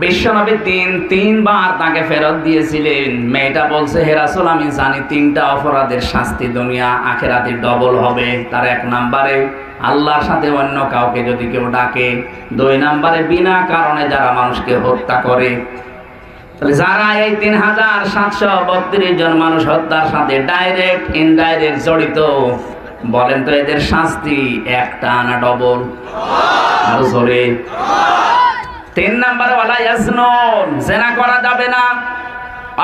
বিশ্বনবী তিনবার তাকে ফেরত দিয়েছিলেন। মেয়েটা বলছে, হে রাসূল, আমি জানি 3টা অপরাধের শাস্তি দুনিয়া আখিরাতে ডবল হবে। তার 1 নম্বরে আল্লাহর সাথে অন্য কাউকে যদি কেউ ডাকে, 2 নম্বরে বিনা কারণে যারা মানুষকে হত্যা করে। তাহলে যারা এই 3732 জন মানুষ হত্যার সাথে ডাইরেক্ট ইনডাইরেক্ট জড়িত, বলেন তো এদের শাস্তি একটা না ডবল? আরো জোরে। 3 নম্বরে ওয়ালা ইয়াজনুন, জিনা করা যাবে না।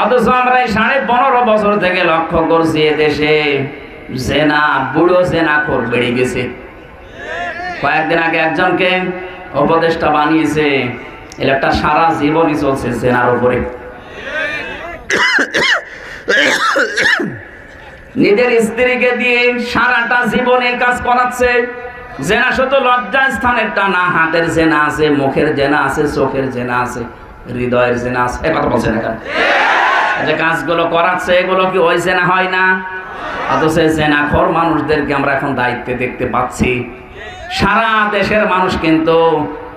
অথচ আমরা এই 15.5 বছর থেকে লক্ষ্য করছি এদেশে জিনা, বুড়ো জিনাখোর বেড়ে গেছে। কয়েকদিন আগে একজনকে উপদেষ্টা বানিয়েছে, একটা সারা জীবনই চলছে জিনার উপরে। নিজের স্ত্রীকে দিয়ে সারাটা জীবন এই কাজ করাচ্ছে। জেনা শুধু লজ্জা স্থানেরটা না, হাতের জেনা আছে, মুখের জেনা আছে, চোখের জেনা আছে, হৃদয়ের জেনা আছে। এ কথা বলছেন এখানে যে কাজগুলো করাচ্ছে, এগুলো কি ওই জেনা হয় না? অথচ জেনাখোর মানুষদেরকে আমরা এখন দায়িত্বে দেখতে পাচ্ছি। সারা দেশের মানুষ কিন্তু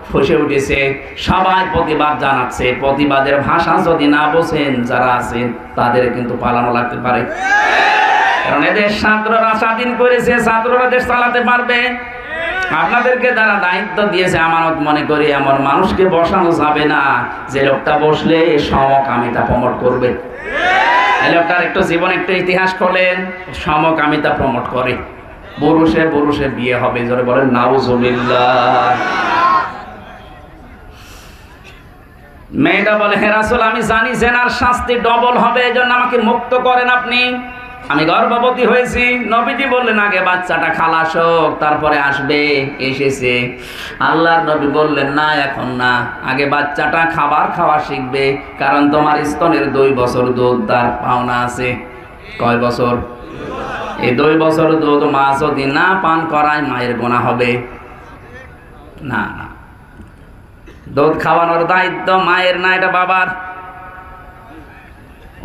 ফুঁসে উঠেছে, সবাই প্রতিবাদ জানাচ্ছে। প্রতিবাদের ভাষা যদি না বোঝেন যারা আছেন, তাদের কিন্তু পালানো লাগতে পারে। কারণ এদের ছাত্ররা স্বাধীন করেছে, ছাত্ররা দেশ চালাতে পারবে। আপনাদেরকে যারা দায়িত্ব দিয়েছে আমানত মনে করি এমন মানুষকে বসানো যাবে না যে লোকটা বসলে সমকামিতা প্রমোট করবে। এই লোকটার একটু জীবন, একটু ইতিহাস খোলেন, সমকামিতা প্রমোট করে। পুরুষে পুরুষে বিয়ে হবে, জোরে বলেন নাউজুবিল্লাহ। মেয়েটা বলে, হে রাসূল, আমি জানি জেনার শাস্তি ডবল হবে, এজন্য আমাকে মুক্ত করেন আপনি। আমি গর্ভবতী হয়েছি। নবীজি বললেন আগে বাচ্চাটা খালাস হোক, তারপরে আসবে। এসেছে। আল্লাহর নবী বললেন না, এখন না, আগে বাচ্চাটা খাবার খাওয়া শিখবে, কারণ তোমার স্তনের 2 বছর দুধ তার পাওনা আছে। কয় বছর? এই 2 বছর দুধ মা যদি না পান করায় মায়ের গুনাহ হবে। না না, দুধ খাওয়ানোর দায়িত্ব মায়ের না, এটা বাবার।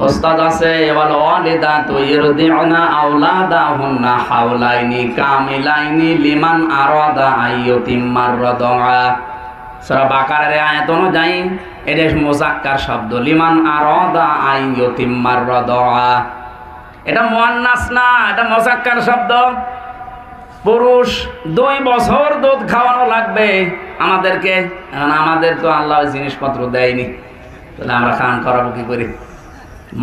ওস্তাদ আছে, বলো ওয়ালিদাতু ইরদিউনা আওলাদাহুন্না হাওলাইনি কামিলাইনি লিমান আরাদা আইয়ুতিম্মার রাদা। সূরা বাকারার আয়াত অনুযায়ী এটা মুযাক্কার শব্দ, লিমান আরাদা আইয়ুতিম্মার রাদা। এটা মুয়ান্নাস না, এটা মুযাক্কার শব্দ। পুরুষ 2 বছর দুধ খাওয়ানো লাগবে আমাদেরকে। এখন আমাদের তো আল্লাহ জিনিসপত্র দেয়নি, তাহলে আমরা পান করাবো কি করে?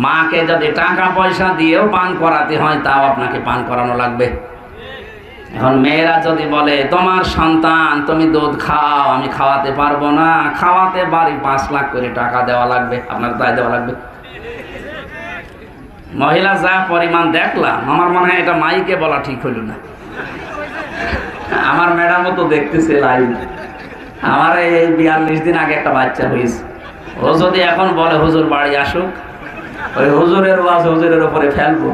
মাকে যদি টাকা পয়সা দিয়েও পান করাতে হয়, তাও আপনাকে পান করানো লাগবে। এখন মেয়েরা যদি বলে তোমার সন্তান, তুমি দুধ খাও, আমি খাওয়াতে পারবো না, খাওয়াতে পারি 5 লাখ করে টাকা দেওয়া লাগবে, আপনার তাই দেওয়া লাগবে। মহিলা যা পরিমাণ দেখলাম, আমার মনে হয় এটা মাইকে বলা ঠিক হইল না। আমার ম্যাডামও তো দেখতেছে লাইভ। আমার এই 42 দিন আগে একটা বাচ্চা হয়েছে। ও যদি এখন বলে হুজুর বাড়ি আসুক, ওই হুজুরের ওয়াজ হুজুরের উপরে ফেলবো,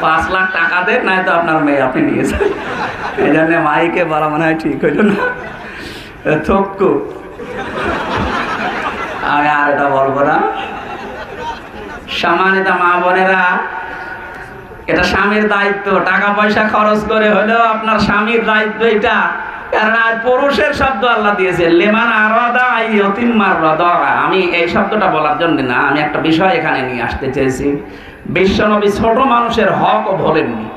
5 লাখ টাকা দেন, নাই তো আপনার মেয়ে আপনি নিয়েছেন। এই জন্য মাইকে বলা মনে হয় ঠিক হইল না। থক্কু আমি আর এটা বলবো না। সম্মানিত মা বোনেরা, এটা স্বামীর দায়িত্ব, টাকা পয়সা খরচ করে হলেও আপনার স্বামীর দায়িত্ব এটা। কারণ আর পুরুষের শব্দ আল্লাহ দিয়েছে, লিমান আরাদা আইয়ুতিম্মার রাদা। আমি এই শব্দটা বলার জন্য না, আমি একটা বিষয় এখানে নিয়ে আসতে চেয়েছি। বিশ্বনবী ছোট মানুষের হকও ভোলেননি।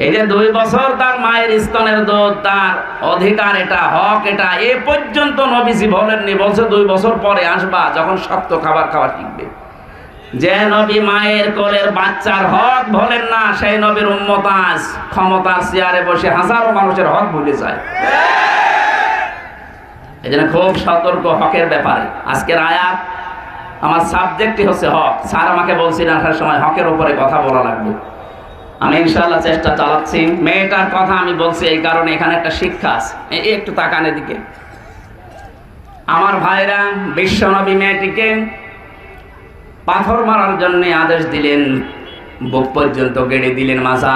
এই যে 2 বছর তার মায়ের স্তনের দুধ, তার অধিকার, এটা হক, এটা এ পর্যন্ত নবীজি বলেননি। বলছে 2 বছর পরে আসবা, যখন শক্ত খাবার খাওয়া শিখবে। যে নবী মায়ের কোলের বাচ্চার হক ভোলেন না, সেই নবীর উম্মত আজ ক্ষমতার চেয়ারে বসে হাজারো মানুষের হক ভুলে যায়। এই জন্য খুব সতর্ক হকের ব্যাপারে। আজকের আয়াত, আমার সাবজেক্টই হচ্ছে হক। স্যার আমাকে বলছিলেন আসার সময় হকের উপরে কথা বলা লাগবে। আমি ইনশাআল্লাহ চেষ্টা চালাচ্ছি। মেয়েটার কথা আমি বলছি এই কারণে, এখানে একটা শিক্ষা আছে। একটু তাকান এদিকে। আমার ভাইরা, বিশ্বনবী মেয়েটিকে পাথর মারার জন্য আদেশ দিলেন, বুক পর্যন্ত গেড়ে দিলেন মাজা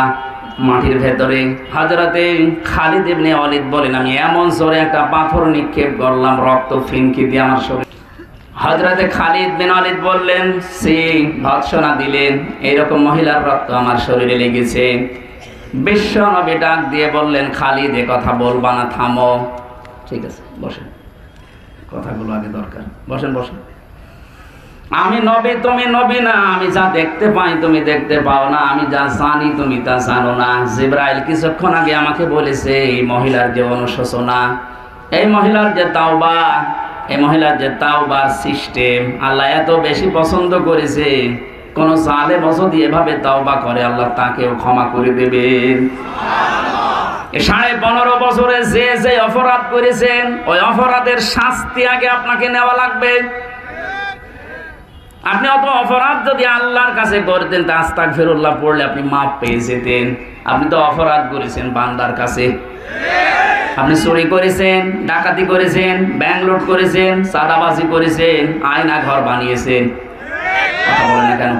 মাটির ভেতরে। হযরতে খালিদ ইবনে ওয়ালিদ বলেন, আমি এমন জোরে একটা পাথর নিক্ষেপ করলাম, রক্ত ফিনকি দিয়ে আমার শরীর। হযরতে খালিদ বিন ওয়ালিদ বললেন, সে ভৎসনা দিলেন, এইরকম মহিলার রক্ত আমার শরীরে লেগেছে। বিশ্ব নবী ডাক দিয়ে বললেন, খালিদ এ কথা বলবা না, থামো। ঠিক আছে, বসেন। কথাগুলো আগে দরকার। বসেন বসেন। আমি নবী, তুমি নবী না। আমি যা দেখতে পাই তুমি দেখতে পাও না। আমি যা জানি তুমি তা জানো না। জিবরাইল কিছুক্ষণ আগে আমাকে বলেছে এই মহিলার যে অনুশোচনা, এই মহিলার যে তাওবা, এই মহিলার যে তাওবার সিস্টেম আল্লাহ এত বেশি পছন্দ করেছে, কোন জালেম যদি এভাবে তাওবা করে আল্লাহ তাকেও ক্ষমা করে দেবেন। 15.5 বছরে যে যে অপরাধ করেছেন ওই অপরাধের শাস্তি আগে আপনাকে নেওয়া লাগবে। আপনি অত অপরাধ যদি আল্লাহর কাছে করতেন তা আস্তাগফিরুল্লাহ পড়লে আপনি মাপ পেয়ে যেতেন। আপনি তো অপরাধ করেছেন বান্দার কাছে। আপনি চুরি করেছেন, ডাকাতি করেছেন, ব্যাংক লুট করেছেন, চাঁদাবাজি করেছেন, আয়না ঘর বানিয়েছেন। কথা বলেন না কেন?